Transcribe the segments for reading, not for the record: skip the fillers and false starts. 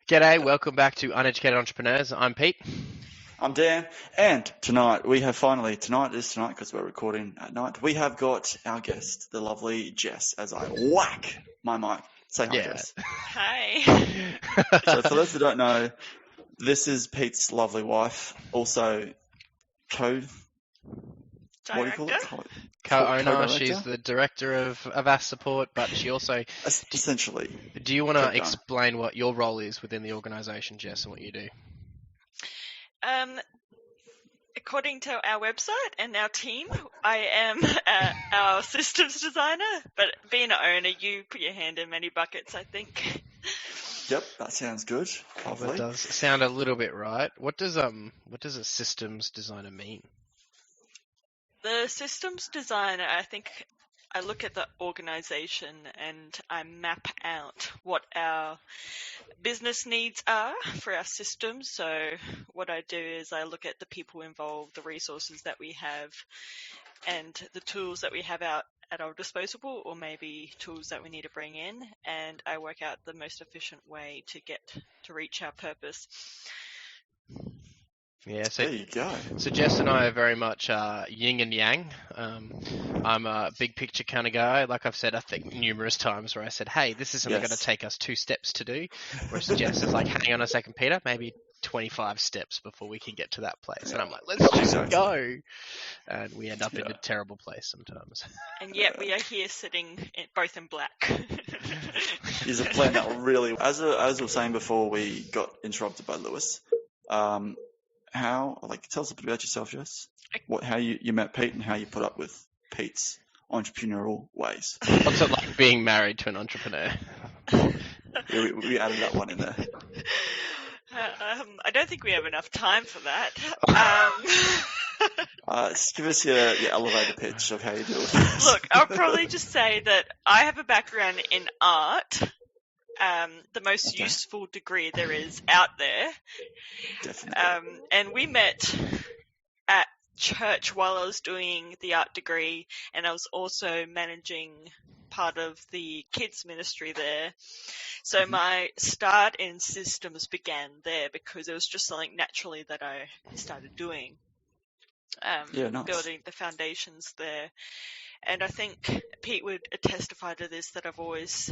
G'day, welcome back to Uneducated Entrepreneurs. I'm Pete. I'm Dan, and tonight because we're recording at night, we have got our guest, the lovely Jess, as I whack my mic. Say hi, Jess. Hi. So for those who don't know, this is Pete's lovely wife, also Director? Co-owner. She's the director of Avas Support, but she also... Essentially. Do you want to explain what your role is within the organisation, Jess, and what you do? According to our website and our team, I am our systems designer, but being an owner, you put your hand in many buckets, I think. Yep, that sounds good. Lovely. That does sound a little bit right. What does a systems designer mean? The systems designer, I think I look at the organisation and I map out what our business needs are for our systems. So what I do is I look at the people involved, the resources that we have, and the tools that we have out at our disposal, or maybe tools that we need to bring in, and I work out the most efficient way to reach our purpose. Yeah, so there you go. So Jess and I are very much yin and yang. I'm a big picture kind of guy. Like I've said, I think numerous times where I said, hey, this is only going to take us 2 steps to do. Whereas Jess is like, hang on a second, Peter, maybe 25 steps before we can get to that place. And I'm like, let's just go. And we end up in a terrible place sometimes. And yet we are here sitting both in black. Is a plan that really, as I was saying before we got interrupted by Lewis, tell us a bit about yourself, Jess. How you met Pete and how you put up with Pete's entrepreneurial ways. What's it like being married to an entrepreneur? Yeah, we added that one in there. I don't think we have enough time for that. Give us your elevator pitch of how you deal with this. Look, I'll probably just say that I have a background in art. The most useful degree there is out there. Definitely. And we met at church while I was doing the art degree, and I was also managing part of the kids ministry there. So my start in systems began there because it was just something naturally that I started doing. Nice. Building the foundations there. And I think Pete would testify to this, that I've always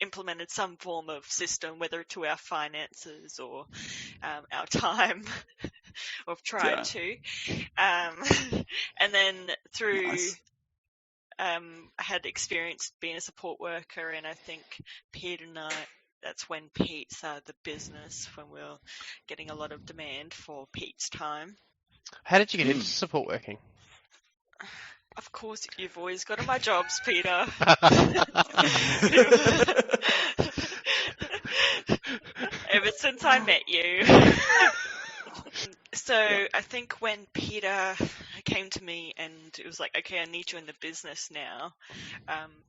implemented some form of system, whether to our finances or our time. We've tried to. And then through, I had experience being a support worker, and I think Pete and I, that's when Pete started the business, when we were getting a lot of demand for Pete's time. How did you get into support working? Of course, you've always got on my jobs, Peter. Ever since I met you. So I think when Peter came to me and it was like, okay, I need you in the business now,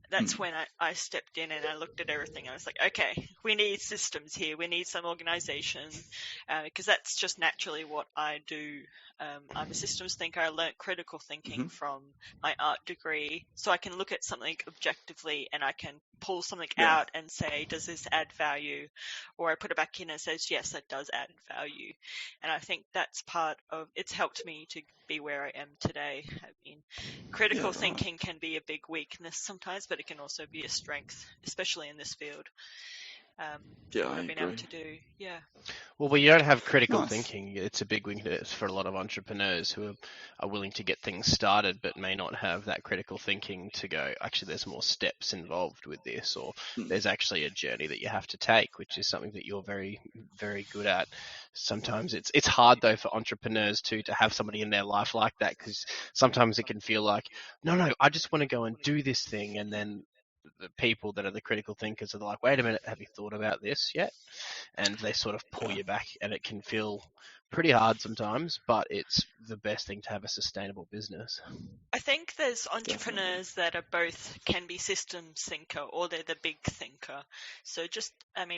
that's when I stepped in and I looked at everything. I was like, okay, we need systems here. We need some organization, because that's just naturally what I do. I'm a systems thinker. I learnt critical thinking from my art degree, so I can look at something objectively and I can pull something out and say, does this add value? Or I put it back in and it says, yes, that does add value. And I think that's part of, it's helped me to be where I am today. I mean, critical thinking can be a big weakness sometimes, but it can also be a strength, especially in this field. I've been able to do, Well, when you don't have critical thinking, it's a big weakness for a lot of entrepreneurs who are willing to get things started, but may not have that critical thinking to go, actually, there's more steps involved with this, or there's actually a journey that you have to take, which is something that you're very, very good at. Sometimes it's hard, though, for entrepreneurs to have somebody in their life like that, because sometimes it can feel like, no, I just want to go and do this thing, and then the people that are the critical thinkers are like, wait a minute, have you thought about this yet? And they sort of pull you back, and it can feel pretty hard sometimes, but it's the best thing to have a sustainable business. I think there's entrepreneurs that are both can be systems thinker or they're the big thinker. So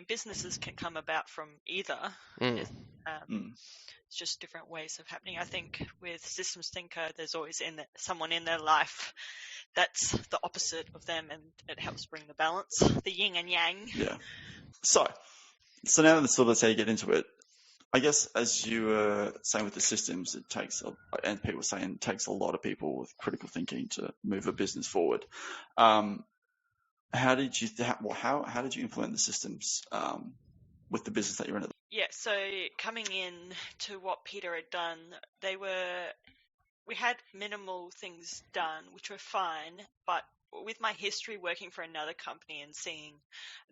businesses can come about from either. It's just different ways of happening. I think with systems thinker, there's always someone in their life that's the opposite of them, and it helps bring the balance, the yin and yang. Yeah. So So now let's say you get into it. I guess as you were saying with the systems, and people were saying it takes a lot of people with critical thinking to move a business forward. How did you implement the systems with the business that you're in? Yeah, so coming in to what Peter had done, we had minimal things done, which were fine, but with my history working for another company and seeing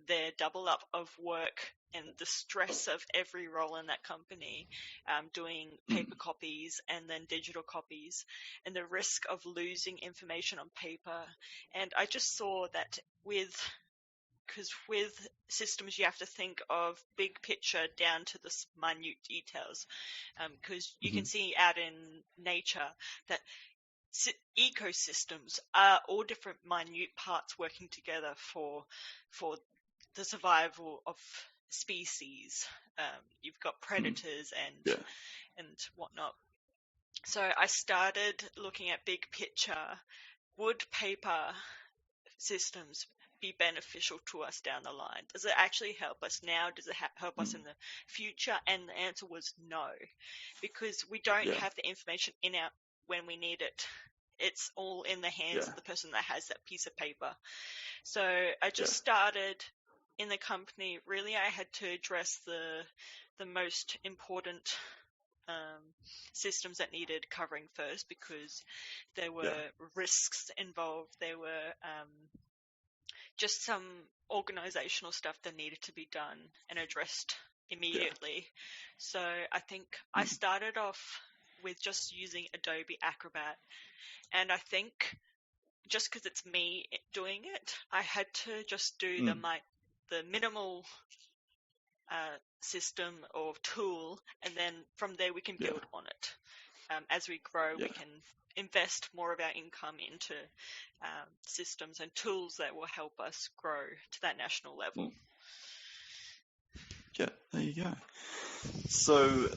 their double up of work and the stress of every role in that company, doing paper copies and then digital copies, and the risk of losing information on paper. And I just saw that because with systems you have to think of big picture down to the minute details, because you can see out in nature that ecosystems are all different minute parts working together for the survival of species. You've got predators and whatnot. So I started looking at big picture. Would paper systems be beneficial to us down the line? Does it actually help us now? Does it help us in the future? And the answer was no, because we don't have the information when we need it. It's all in the hands of the person that has that piece of paper. So I just started in the company. Really, I had to address the most important systems that needed covering first, because there were risks involved. There were just some organizational stuff that needed to be done and addressed immediately. So I think I started off with just using Adobe Acrobat. And I think just because it's me doing it, I had to just do the minimal system or tool, and then from there we can build on it. As we grow, we can invest more of our income into systems and tools that will help us grow to that national level. Yeah, there you go. So,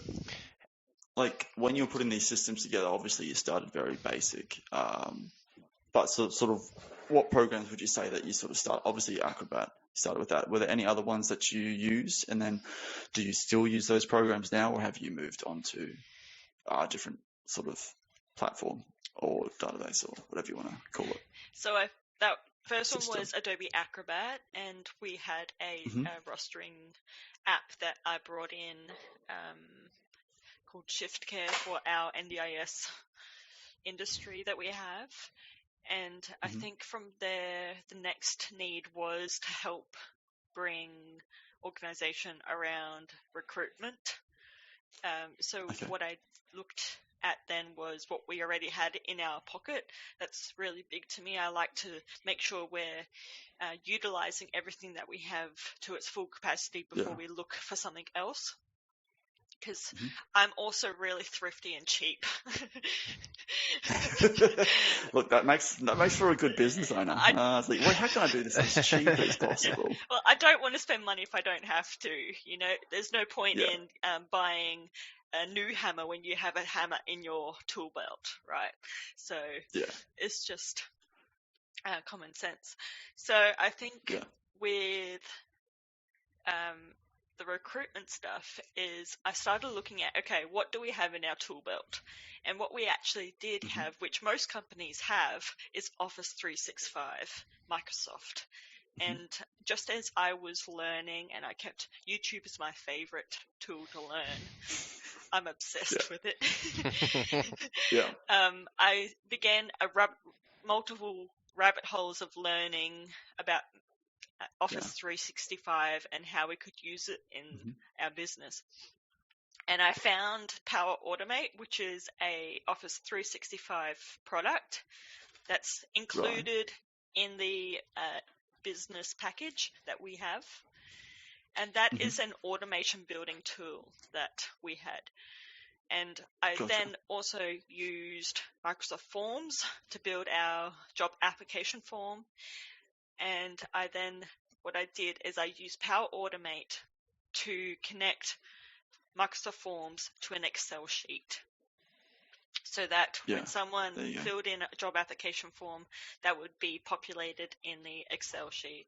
like, when you're putting these systems together, obviously you started very basic. But sort of what programs would you say that you sort of start? Obviously Acrobat, you started with that. Were there any other ones that you used? And then do you still use those programs now, or have you moved on to a different sort of platform or database or whatever you want to call it? So that first one was Adobe Acrobat, and we had a rostering app that I brought in called ShiftCare for our NDIS industry that we have. And I think from there, the next need was to help bring organization around recruitment. What I looked at then was what we already had in our pocket. That's really big to me. I like to make sure we're utilizing everything that we have to its full capacity before we look for something else. Because I'm also really thrifty and cheap. Look, that makes for a good business owner. It's like, well, how can I do this as cheap as possible? Yeah. Well, I don't want to spend money if I don't have to. You know, there's no point in buying a new hammer when you have a hammer in your tool belt, right? So it's just common sense. So I think with the recruitment stuff is I started looking at, okay, what do we have in our tool belt? And what we actually did have, which most companies have, is Office 365, Microsoft. And just as I was learning, and YouTube is my favorite tool to learn. I'm obsessed with it. I began multiple rabbit holes of learning about Office 365 and how we could use it in our business. And I found Power Automate, which is a Office 365 product that's included in the business package that we have. And that is an automation building tool that we had. And I then also used Microsoft Forms to build our job application form. And what I did is I used Power Automate to connect Microsoft Forms to an Excel sheet. So that when someone filled in a job application form, that would be populated in the Excel sheet.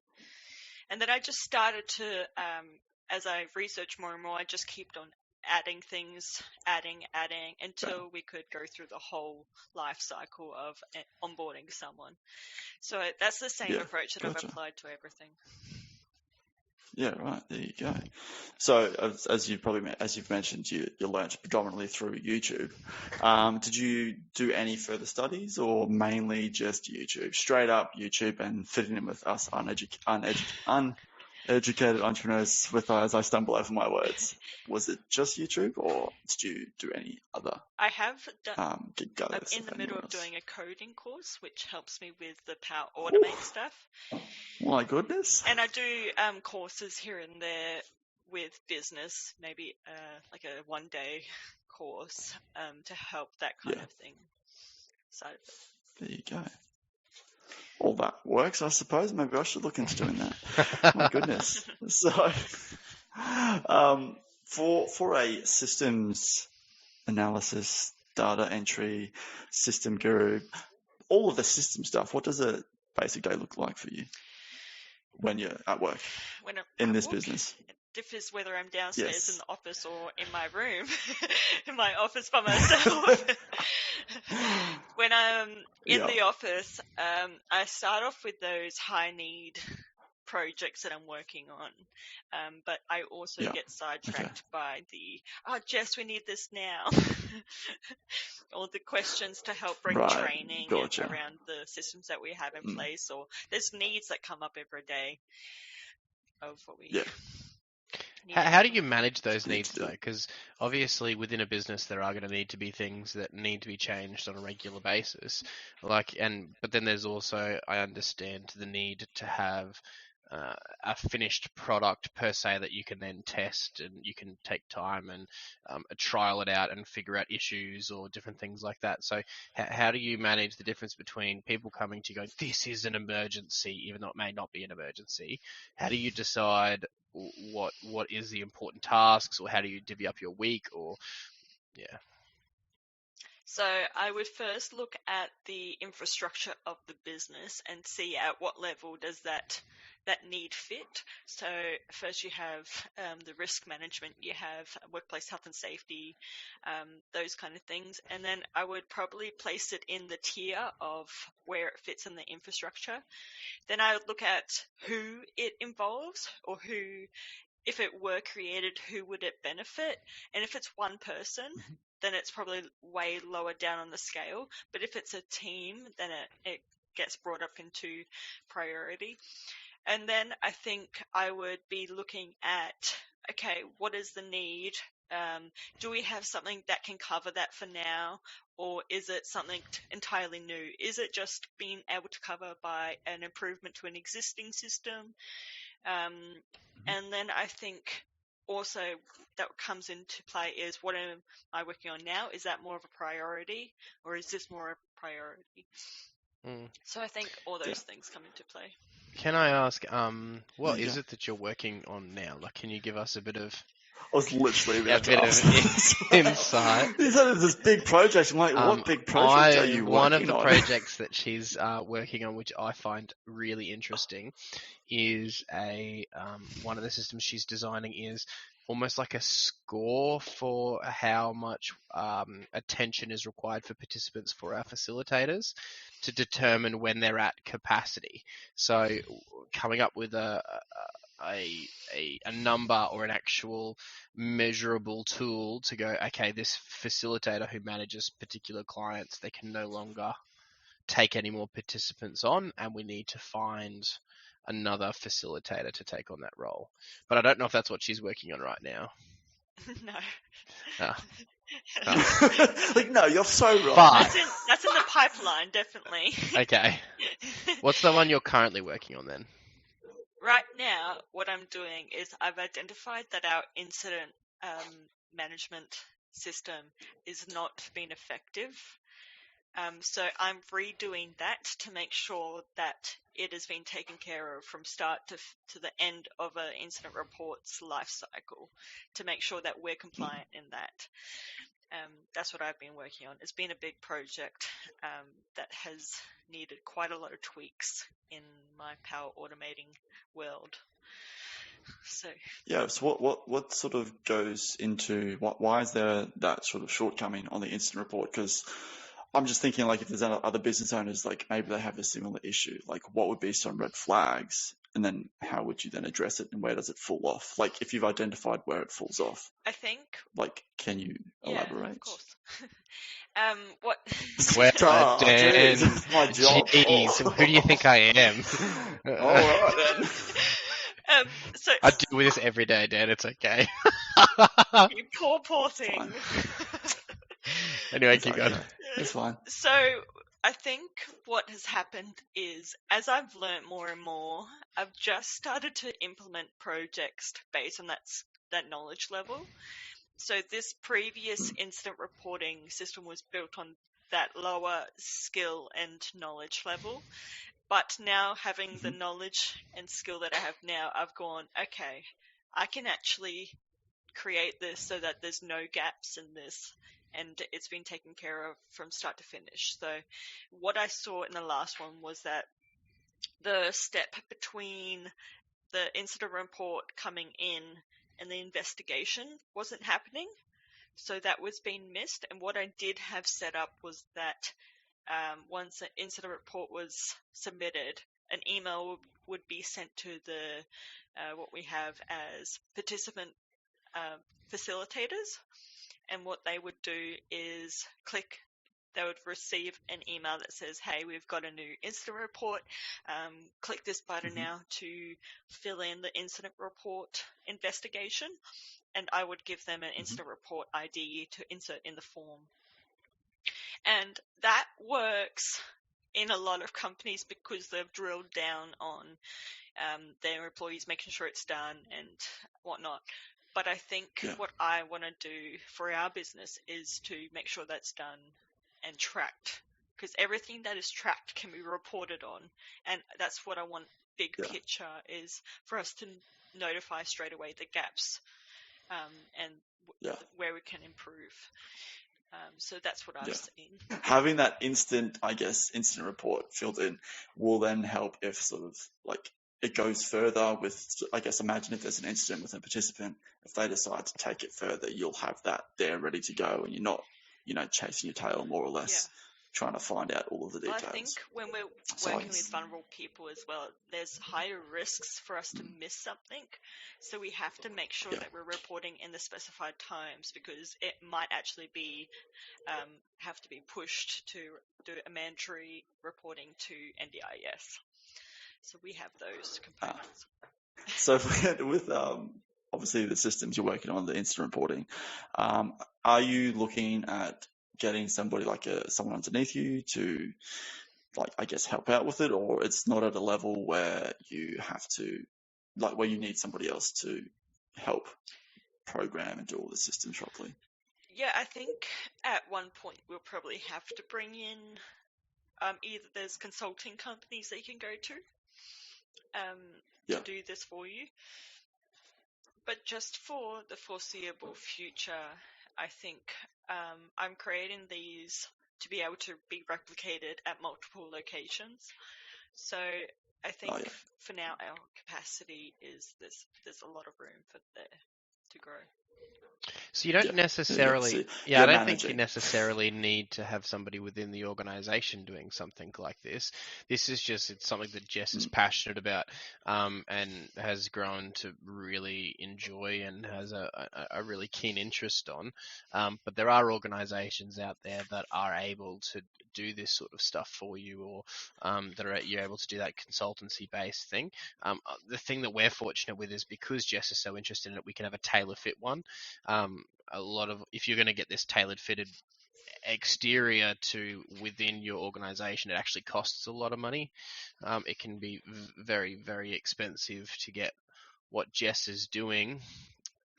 And then I just started to as I researched more and more, I just kept on adding things, adding, until we could go through the whole life cycle of onboarding someone. So that's the same approach that I've applied to everything. Yeah, right. There you go. So, as you've mentioned, you learnt predominantly through YouTube. Did you do any further studies, or mainly just YouTube, straight up YouTube, and fitting in with us uneducated entrepreneurs as I stumble over my words? Was it just YouTube, or did you do any other? I have done. I'm I'm in the middle of doing a coding course, which helps me with the Power Automate stuff. My goodness. And I do courses here and there with business, maybe like a one-day course to help that kind of thing. Side of it. There you go. All that works, I suppose. Maybe I should look into doing that. My goodness. So, for a systems analysis, data entry, system guru, all of the system stuff, what does a basic day look like for you when you're at work in this business? It differs whether I'm downstairs in the office or in my room, in my office by myself. When I'm in the office, I start off with those high-need projects that I'm working on, but I also get sidetracked by Jess, we need this now. Or the questions to help bring training around the systems that we have in place, or there's needs that come up every day of what we How do you manage those needs, though? Because obviously within a business there are going to need to be things that need to be changed on a regular basis. But then there's also, I understand, the need to have a finished product per se that you can then test, and you can take time and trial it out and figure out issues or different things like that. So how do you manage the difference between people coming to you going, this is an emergency, even though it may not be an emergency? How do you decide what is the important tasks, or how do you divvy up your week, or So I would first look at the infrastructure of the business and see at what level does that need fit. So first you have the risk management, you have workplace health and safety, those kind of things. And then I would probably place it in the tier of where it fits in the infrastructure. Then I would look at who it involves, or who, if it were created, who would it benefit? And if it's one person, then it's probably way lower down on the scale. But if it's a team, then it gets brought up into priority. And then I think I would be looking at, okay, what is the need? Do we have something that can cover that for now? Or is it something entirely new? Is it just being able to cover by an improvement to an existing system? And then I think also that comes into play is, what am I working on now? Is that more of a priority, or is this more a priority? So I think all those things come into play. Can I ask, what is it that you're working on now? Like, can you give us a bit of... I was literally about to ask. Insight. He said this big project. I'm like, what big project are you working on? One of the projects that she's working on, which I find really interesting, is one of the systems she's designing is almost like a score for how much attention is required for participants for our facilitators to determine when they're at capacity. So coming up with a number or an actual measurable tool to go, okay, this facilitator who manages particular clients, they can no longer take any more participants on, and we need to find another facilitator to take on that role. But I don't know if that's what she's working on right now. No. Like, no, you're so right. That's in the pipeline, definitely. Okay. What's the one you're currently working on then? Right now, what I'm doing is I've identified that our incident management system is not being effective. So I'm redoing that to make sure that it has been taken care of from start to the end of an incident report's life cycle, to make sure that we're compliant in that. That's what I've been working on. It's been a big project that has needed quite a lot of tweaks in my power automating world. So Yeah. So what sort of goes into why is there that sort of shortcoming on the incident report? Because I'm just thinking, like, if there's other business owners, like maybe they have a similar issue, like what would be some red flags, and then how would you then address it, and where does it fall off? Like, if you've identified where it falls off, I think, like, can you yeah, elaborate? of course. What? Well, Dan, Jeez, that's my job. jeez, who do you think I am? All right then. So I deal with this every day, Dan. It's okay. you poor thing. Anyway, It's keep okay. going. It's fine. So I think what has happened is, as I've learnt more and more, I've just started to implement projects based on that knowledge level. So this previous incident reporting system was built on that lower skill and knowledge level. But now, having the knowledge and skill that I have now, I've gone, okay, I can actually create this so that there's no gaps in this, and it's been taken care of from start to finish. So what I saw in the last one was that the step between the incident report coming in and the investigation wasn't happening. So that was being missed. And what I did have set up was that once an incident report was submitted, an email would be sent to the what we have as participant facilitators, and what they would do is they would receive an email that says, hey, we've got a new incident report. Click this button now to fill in the incident report investigation. And I would give them an incident report ID to insert in the form. And that works in a lot of companies because they've drilled down on their employees making sure it's done and whatnot. But I think what I want to do for our business is to make sure that's done and tracked, because everything that is tracked can be reported on. And that's what I want, big picture, is for us to notify straight away the gaps and where we can improve. So that's what I've seen. Having that incident report filled in will then help if sort of like it goes further with, I guess, imagine if there's an incident with a participant, if they decide to take it further, you'll have that there ready to go, and you're not, chasing your tail more or less, trying to find out all of the details. I think when we're working with vulnerable people as well, there's higher risks for us to miss something. So we have to make sure that we're reporting in the specified times, because it might actually be have to be pushed to do a mandatory reporting to NDIS. So we have those components. So with obviously the systems you're working on, the incident reporting, are you looking at getting somebody like someone underneath you to, like, I guess, help out with it, or it's not at a level where you have to, like, where you need somebody else to help program and do all the systems properly? Yeah, I think at one point we'll probably have to bring in either there's consulting companies that you can go to do this for you. But just for the foreseeable future, I think I'm creating these to be able to be replicated at multiple locations. So I think for now our capacity is there's a lot of room for there to grow. So you don't necessarily, I don't think you necessarily need to have somebody within the organization doing something like this. This is just, it's something that Jess is passionate about, and has grown to really enjoy and has a really keen interest on. But there are organizations out there that are able to do this sort of stuff for you, or you're able to do that consultancy based thing. The thing that we're fortunate with is because Jess is so interested in it, we can have a tailor fit one. If you're going to get this tailored fitted exterior to within your organization, it actually costs a lot of money. It can be very, very expensive to get what Jess is doing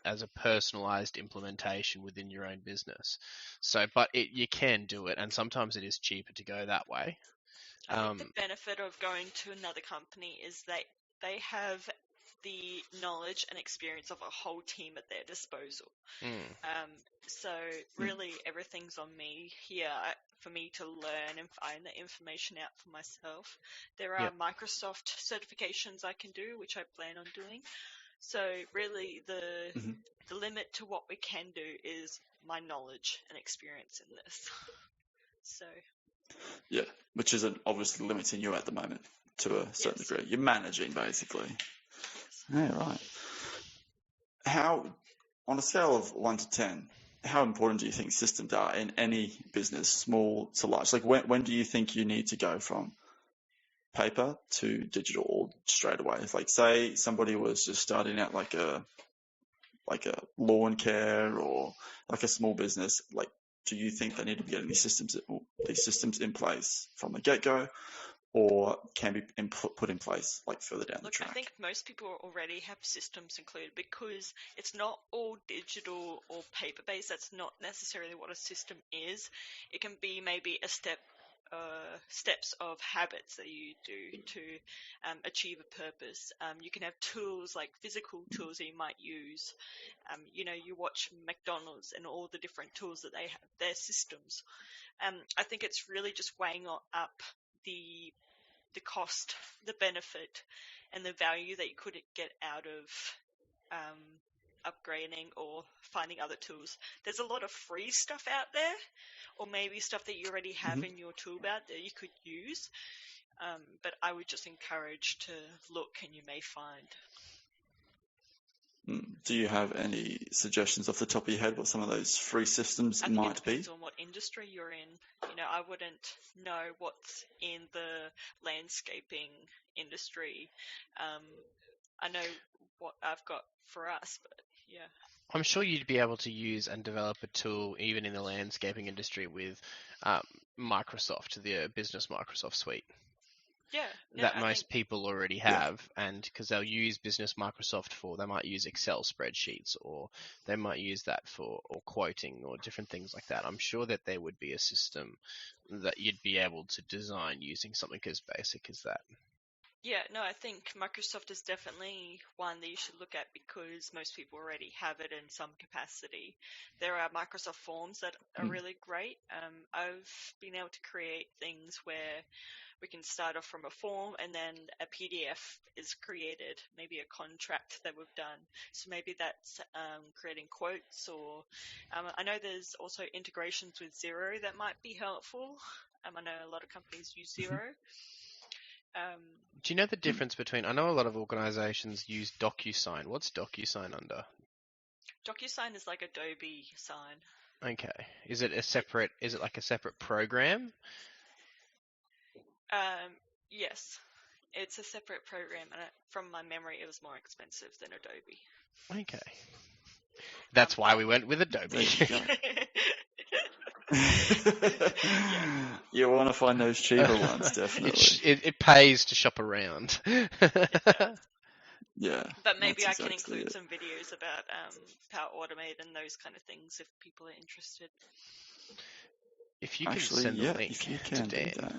as a personalized implementation within your own business. So, but you can do it, and sometimes it is cheaper to go that way. I think the benefit of going to another company is that they have the knowledge and experience of a whole team at their disposal. So really everything's on me here for me to learn and find the information out for myself. There are Microsoft certifications I can do, which I plan on doing. So really the Mhm. the limit to what we can do is my knowledge and experience in this. So Yeah, which isn't obviously limiting you at the moment to a certain yes. degree. You're managing, basically. Yes. Yeah, right. How, on a scale of 1 to 10, how important do you think systems are in any business, small to large? Like, when do you think you need to go from paper to digital or straight away? If, like, say somebody was just starting out like a lawn care or like a small business, like, do you think they need to be getting these systems in place from the get-go, or can be put in place like further down the Look, I track? think most people already have systems included because it's not all digital or paper-based. That's not necessarily what a system is. It can be maybe steps of habits that you do to achieve a purpose. You can have tools like physical tools that you might use. You watch McDonald's and all the different tools that they have, their systems. I think it's really just weighing up the cost, the benefit, and the value that you could get out of upgrading or finding other tools. There's a lot of free stuff out there, or maybe stuff that you already have in your tool belt that you could use. But I would just encourage to look, and you may find. Do you have any suggestions off the top of your head what some of those free systems I think might it be? depends on what industry you're in. I wouldn't know what's in the landscaping industry. I know what I've got for us, but yeah. I'm sure you'd be able to use and develop a tool even in the landscaping industry with Microsoft, the business Microsoft suite. Yeah, no, That I most think people already have, and because they'll use business Microsoft they might use Excel spreadsheets, or they might use that for quoting or different things like that. I'm sure that there would be a system that you'd be able to design using something as basic as that. yeah, no, I think Microsoft is definitely one that you should look at because most people already have it in some capacity. There are Microsoft Forms that are really great. I've been able to create things where we can start off from a form and then a PDF is created, maybe a contract that we've done. So maybe that's creating quotes, or I know there's also integrations with Xero that might be helpful. I know a lot of companies use Xero. Do you know the difference between? I know a lot of organizations use DocuSign. What's DocuSign under? DocuSign is like Adobe Sign. Okay. Is it like a separate program? Yes, it's a separate program, and from my memory, it was more expensive than Adobe. Okay. That's why we went with Adobe. There you go. You want to find those cheaper ones, definitely. It pays to shop around. Yeah. But maybe I that's can exactly include it. some videos about Power Automate and those kind of things if people are interested. If you can Actually, send yeah, the link if you to can do Dan. that.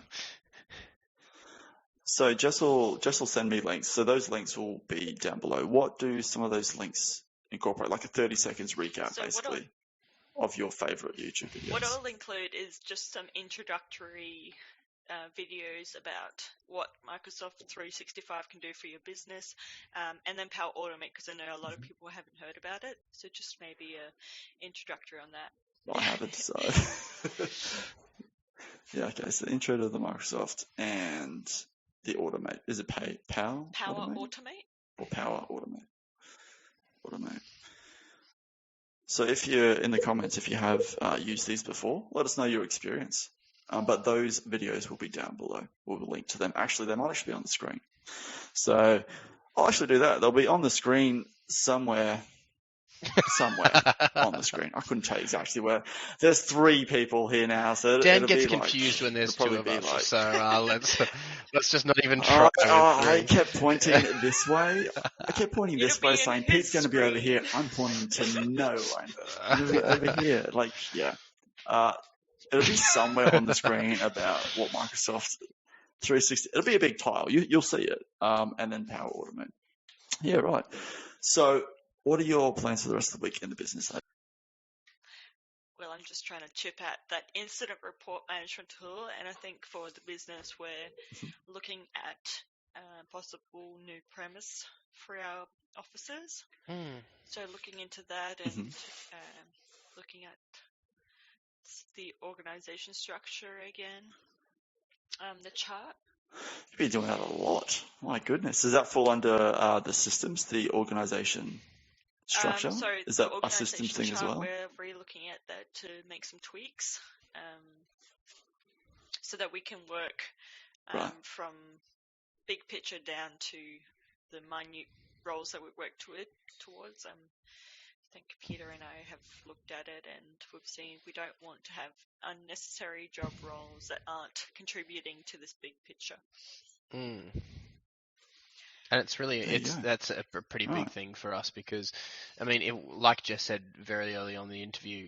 So Jess will send me links. So those links will be down below. What do some of those links incorporate? Like a 30 seconds recap, So basically, of your favorite YouTube videos. What I'll include is just some introductory videos about what Microsoft 365 can do for your business, and then Power Automate, because I know a lot of people haven't heard about it. So just maybe a introductory on that. I haven't, so yeah. Okay, so intro to the Microsoft and the Automate. Is it Power Automate? Or Power Automate? Automate. So if you're in the comments, if you have used these before, let us know your experience. But those videos will be down below. We'll link to them. Actually, they might actually be on the screen. So I'll actually do that. They'll be on the screen somewhere on the screen. I couldn't tell you exactly where. There's 3 people here now, so Dan it'll gets be confused when there's 2 of us, like, so let's just not even try. I kept pointing this way. I kept pointing this way, saying Pete's going to be over here. I'm pointing to no one. Over here, like, yeah. It'll be somewhere on the screen about what Microsoft 360. It'll be a big tile. You'll see it. And then Power Automate. Yeah, right. So, what are your plans for the rest of the week in the business? Well, I'm just trying to chip at that incident report management tool, and I think for the business, we're looking at possible new premise for our officers. Hmm. So looking into that and looking at the organisation structure again, the chart. You've been doing that a lot. My goodness. Does that fall under the systems, the organisation structure? So Is the that a systems organisation thing as chart, well? we're re-looking at that to make some tweaks, so that we can work Right. from big picture down to the minute roles that we work towards. I think Peter and I have looked at it, and we've seen we don't want to have unnecessary job roles that aren't contributing to this big picture. Mm. And it's really, that's a pretty big thing for us because, I mean, like Jess said very early on in the interview,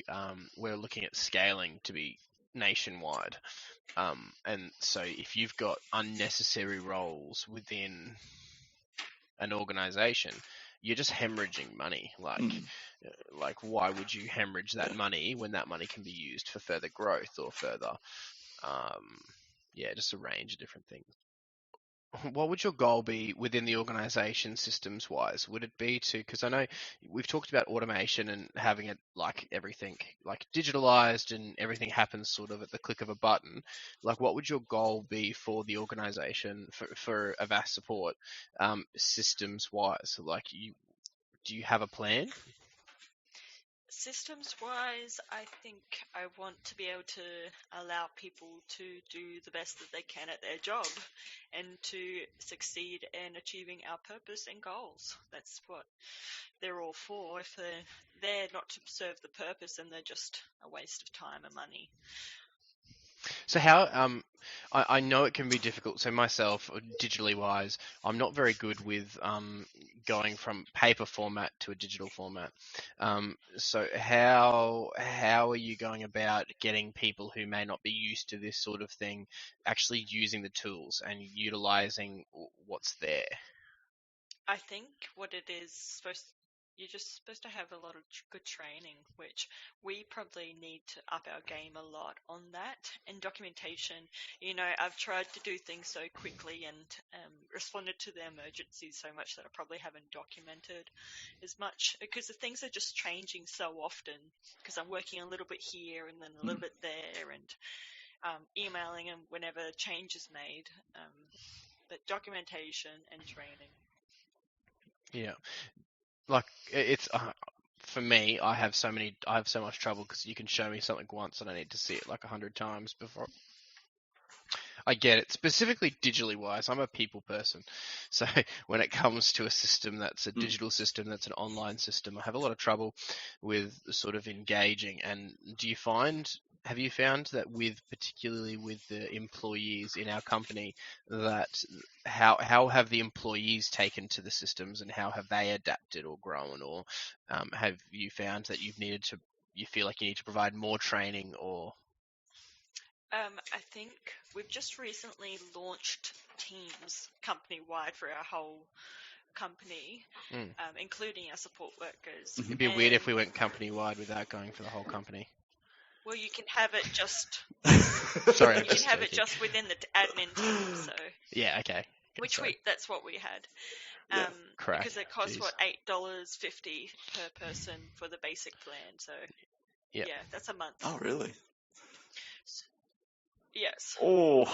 we're looking at scaling to be nationwide. And so if you've got unnecessary roles within an organization, you're just hemorrhaging money. Like why would you hemorrhage that money when that money can be used for further growth or further, just a range of different things. What would your goal be within the organization systems wise? Would it be to, because I know we've talked about automation and having it like everything like digitalized and everything happens sort of at the click of a button. Like what would your goal be for the organization for Avas Support, systems wise? Like do you have a plan? Systems-wise, I think I want to be able to allow people to do the best that they can at their job and to succeed in achieving our purpose and goals. That's what they're all for. If they're there not to serve the purpose, then they're just a waste of time and money. So how, I know it can be difficult. So myself, digitally wise, I'm not very good with going from paper format to a digital format. So how are you going about getting people who may not be used to this sort of thing actually using the tools and utilizing what's there? I think what it is you're just supposed to have a lot of good training, which we probably need to up our game a lot on that. And documentation, I've tried to do things so quickly and responded to the emergencies so much that I probably haven't documented as much because the things are just changing so often because I'm working a little bit here and then a little bit there and emailing them whenever a change is made. But documentation and training. Yeah. Like it's for me, I have so much trouble because you can show me something once and I need to see it like 100 times before I get it. Specifically digitally wise, I'm a people person. So when it comes to a system that's a digital system, that's an online system, I have a lot of trouble with sort of engaging. And have you found that particularly with the employees in our company, that how have the employees taken to the systems and how have they adapted or grown, or have you found that you feel like you need to provide more training or? I think we've just recently launched Teams company-wide for our whole company, including our support workers. It'd be weird if we went company-wide without going for the whole company. Well, you can have it just. Sorry, you can have it just within the admin team. So. Yeah. Okay. That's what we had. Correct. Because it costs $8.50 per person for the basic plan. So. Yeah, that's a month. Oh, really? Yes. Oh,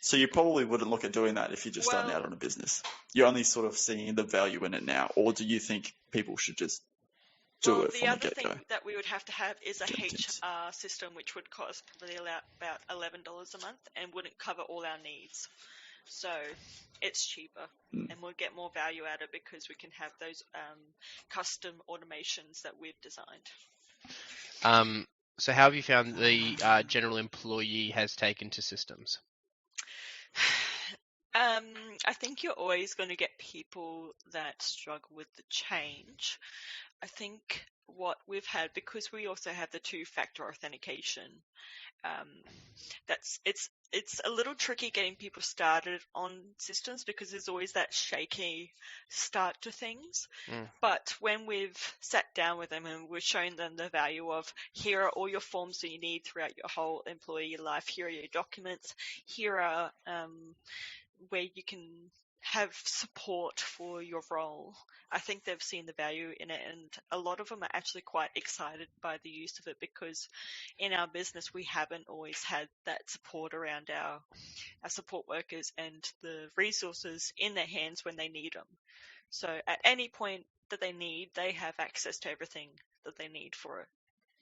so you probably wouldn't look at doing that if you're just starting out on a business. You're only sort of seeing the value in it now, or do you think people should just do it from the get-go? The other thing that we would have to have is a HR system, which would cost probably about $11 a month and wouldn't cover all our needs. So it's cheaper, and we'll get more value out of it because we can have those custom automations that we've designed. So how have you found the general employee has taken to systems? I think you're always going to get people that struggle with the change. I think what we've had, because we also have the two-factor authentication, it's a little tricky getting people started on systems because there's always that shaky start to things. But when we've sat down with them and we've shown them the value of, here are all your forms that you need throughout your whole employee life, here are your documents, here are where you can have support for your role. I think they've seen the value in it, and a lot of them are actually quite excited by the use of it, because in our business we haven't always had that support around our support workers and the resources in their hands when they need them. So at any point that they need, they have access to everything that they need for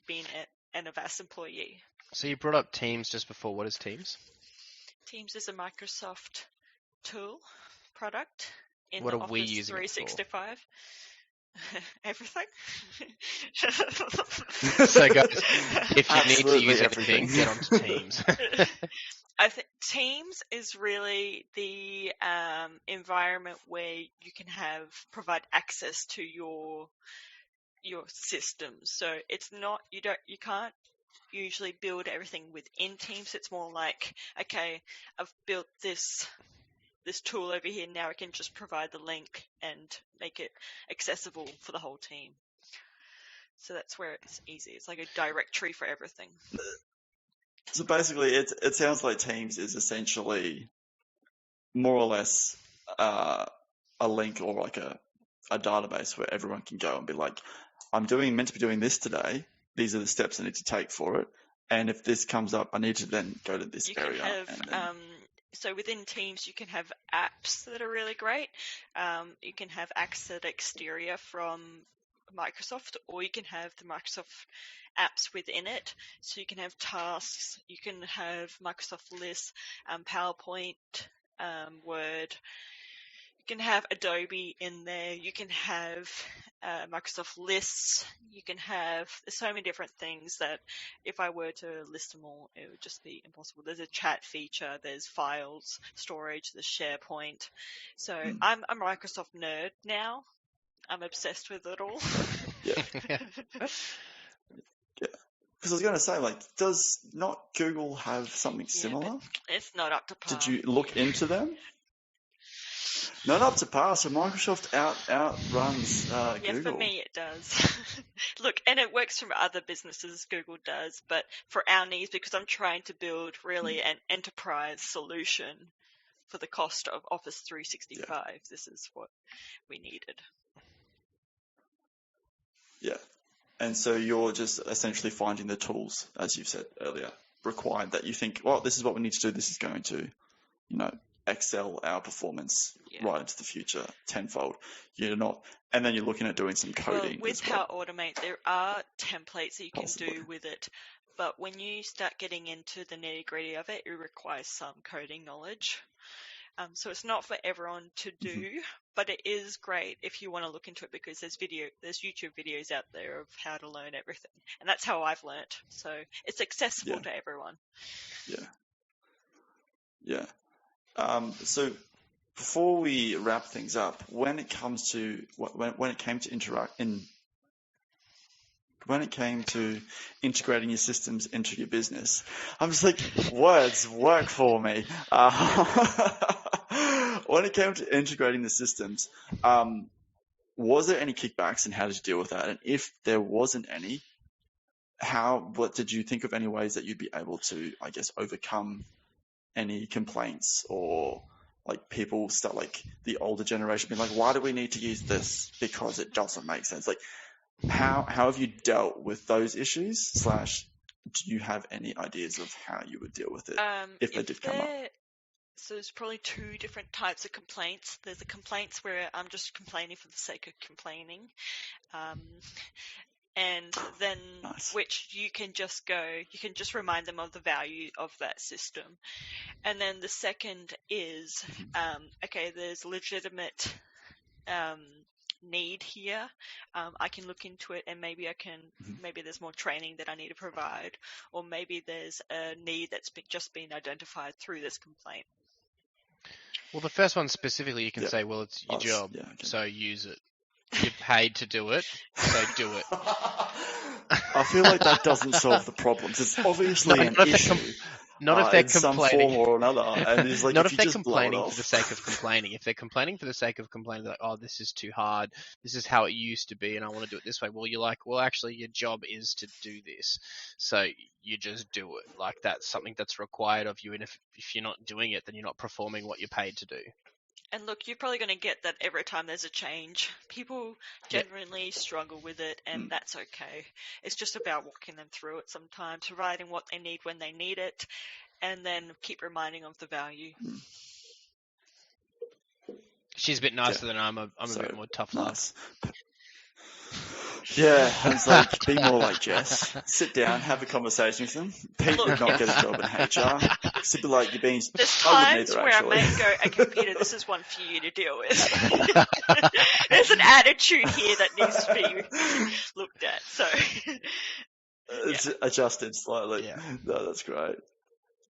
being an Avas employee. So you brought up Teams just before. What is Teams? Teams is a Microsoft tool product in What the are we Office using it for? 365. Everything. So guys, if you need to Absolutely use everything. anything, get onto Teams. I think Teams is really the environment where you can provide access to your systems. So it's not, you can't usually build everything within Teams. It's more like, okay, I've built this tool over here, now I can just provide the link and make it accessible for the whole team. So that's where it's easy. It's like a directory for everything. So basically, it sounds like Teams is essentially more or less a link or like a database where everyone can go and be like, I'm meant to be doing this today. These are the steps I need to take for it. And if this comes up, I need to then go to this area. So within Teams, you can have apps that are really great. You can have apps that are exterior from Microsoft, or you can have the Microsoft apps within it. So you can have tasks, you can have Microsoft lists, PowerPoint, Word. You can have Adobe in there. You can have Microsoft lists. You can have, there's so many different things that if I were to list them all, it would just be impossible. There's a chat feature, there's files, storage, there's SharePoint. So I'm a Microsoft nerd now. I'm obsessed with it all. Yeah. Because I was going to say, like, does not Google have something similar? It's not up to par. Did you look into them? Not up to par, so Microsoft outruns Google. Yeah, for me it does. Look, and it works for other businesses, Google does, but for our needs, because I'm trying to build really an enterprise solution for the cost of Office 365, this is what we needed. Yeah. And so you're just essentially finding the tools, as you've said earlier, required that you think, well, this is what we need to do, this is going to, excel our performance right into the future tenfold. You're not, and then you're looking at doing some coding. Well, with Power Automate, there are templates that you can do with it, but when you start getting into the nitty-gritty of it, it requires some coding knowledge. So it's not for everyone to do, but it is great if you want to look into it, because there's YouTube videos out there of how to learn everything, and that's how I've learnt. So it's accessible to everyone. Yeah. So before we wrap things up, when it came to integrating your systems into your business, I'm just like, words work for me. When it came to integrating the systems, was there any kickbacks, and how did you deal with that? And if there wasn't any, what did you think of any ways that you'd be able to, I guess, overcome any complaints, or like people start, like the older generation being like, why do we need to use this? Because it doesn't make sense. Like, how have you dealt with those issues? / do you have any ideas of how you would deal with it if they did come up? So there's probably two different types of complaints. There's the complaints where I'm just complaining for the sake of complaining. And then which you can just remind them of the value of that system. And then the second is, there's legitimate need here. I can look into it, and maybe there's more training that I need to provide, or maybe there's a need that's just been identified through this complaint. Well, the first one specifically, you can say, well, it's your job, so use it. You're paid to do it, so do it. I feel like that doesn't solve the problems. It's obviously an issue. Not if they're in complaining. some form or another. And it's like, not if they're just complaining for the sake of complaining. If they're complaining for the sake of complaining, like, oh, this is too hard. This is how it used to be, and I want to do it this way. Well, you're like, well, actually, your job is to do this, so you just do it. Like, that's something that's required of you, and if you're not doing it, then you're not performing what you're paid to do. And look, you're probably going to get that every time there's a change. People genuinely struggle with it, and that's okay. It's just about walking them through it sometimes, providing what they need when they need it, and then keep reminding them of the value. She's a bit nicer than I'm a bit more tough love. Nice. Yeah, and it's like, be more like Jess. Sit down, have a conversation with them. Pete would not get a job in HR. Simply like you're being. There's times where I may go, okay, Peter, this is one for you to deal with. There's an attitude here that needs to be looked at. So it's adjusted slightly. Yeah. No, that's great.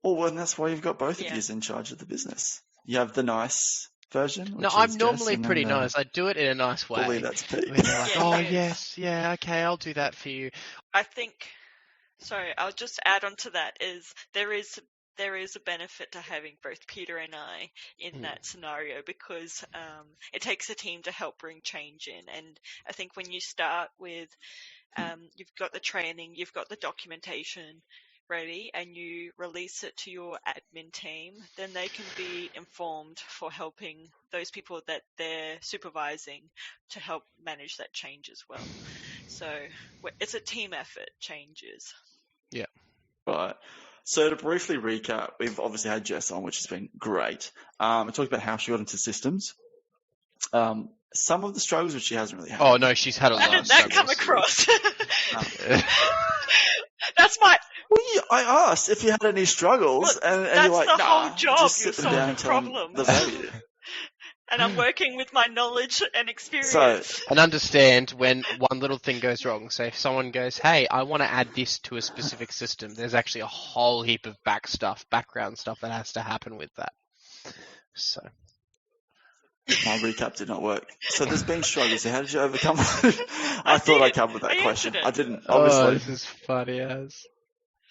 Well, and that's why you've got both of you in charge of the business. You have the nice version. No, I'm normally pretty nice. I do it in a nice way. Bully, that's Pete. They're like, yes, okay, I'll do that for you. I think. Sorry, I'll just add on to that. There is a benefit to having both Peter and I in that scenario because it takes a team to help bring change in. And I think when you start with, you've got the training, you've got the documentation ready, and you release it to your admin team, then they can be informed for helping those people that they're supervising to help manage that change as well. So it's a team effort, changes. Yeah. Right. So to briefly recap, we've obviously had Jess on, which has been great. I talked about how she got into systems. Some of the struggles which she hasn't really had. Oh no, she's had a lot of struggles. How did that come across? That's my. Well, I asked if you had any struggles, and you're like, that's the whole job. just sit them down and tell them problem. the value. And I'm working with my knowledge and experience. And understand when one little thing goes wrong. So if someone goes, hey, I want to add this to a specific system, there's actually a whole heap of background stuff that has to happen with that. So. My recap did not work. So there's been struggles. How did you overcome it? I thought I covered that question. I didn't, obviously. Oh, this is funny as.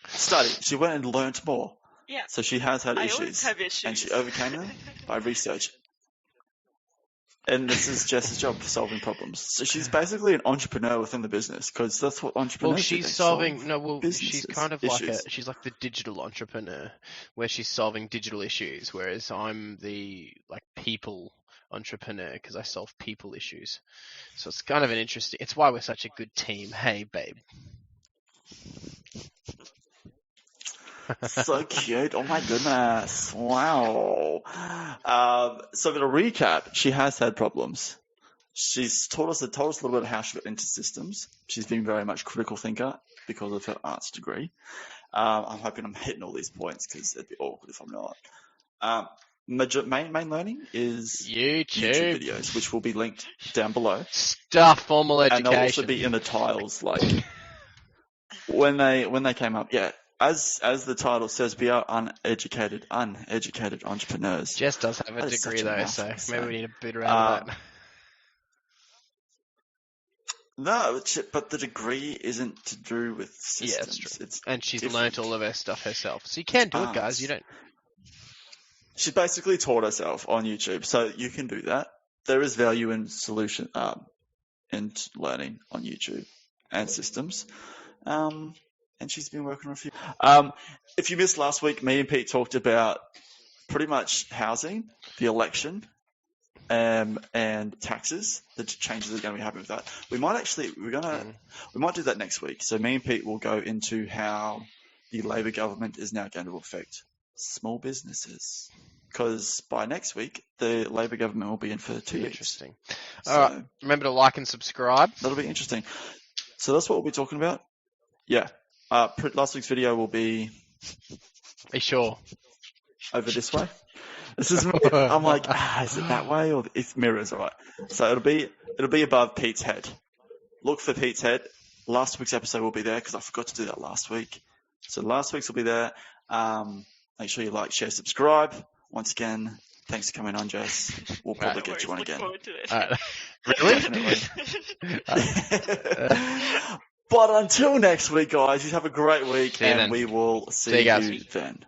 Study. She went and learnt more. Yeah. So she has had issues. I always have issues. And she overcame them by research. And this is Jess's job, solving problems. So she's basically an entrepreneur within the business, because that's what entrepreneurs do. She's she's kind of she's like the digital entrepreneur, where she's solving digital issues, whereas I'm the people entrepreneur, because I solve people issues. So it's kind of it's why we're such a good team. Hey, babe. So cute. Oh my goodness. Wow. So to recap, she has had problems. She's told us a little bit how she got into systems. She's been very much critical thinker because of her arts degree. I'm hoping I'm hitting all these points because it'd be awkward if I'm not. Main learning is YouTube videos, which will be linked down below. Formal education. And they'll also be in the titles, like when they came up. Yeah. As the title says, we are uneducated entrepreneurs. Jess does have a degree though, so maybe we need to boot around that. No, but the degree isn't to do with systems. Yeah, it's true. It's and she's different. learnt all of her stuff herself. So you can do it, guys. You don't. She basically taught herself on YouTube, so you can do that. There is value in in learning on YouTube and systems. And she's been working on a few. If you missed last week, me and Pete talked about pretty much housing, the election, and taxes. The changes are going to be happening with that. We might do that next week. So me and Pete will go into how the Labor government is now going to affect small businesses. Because by next week, the Labor government will be in for 2 years. Interesting. All right. Remember to like and subscribe. That'll be interesting. So that's what we'll be talking about. Yeah. Last week's video will be. Are you sure? Over this way. This is. I'm like, is it that way or if mirrors? All right. So it'll be above Pete's head. Look for Pete's head. Last week's episode will be there because I forgot to do that last week. So last week's will be there. Make sure you like, share, subscribe. Once again, thanks for coming on, Jess. We'll probably get you on again. Really? But until next week, guys, you have a great week, and we will see you then.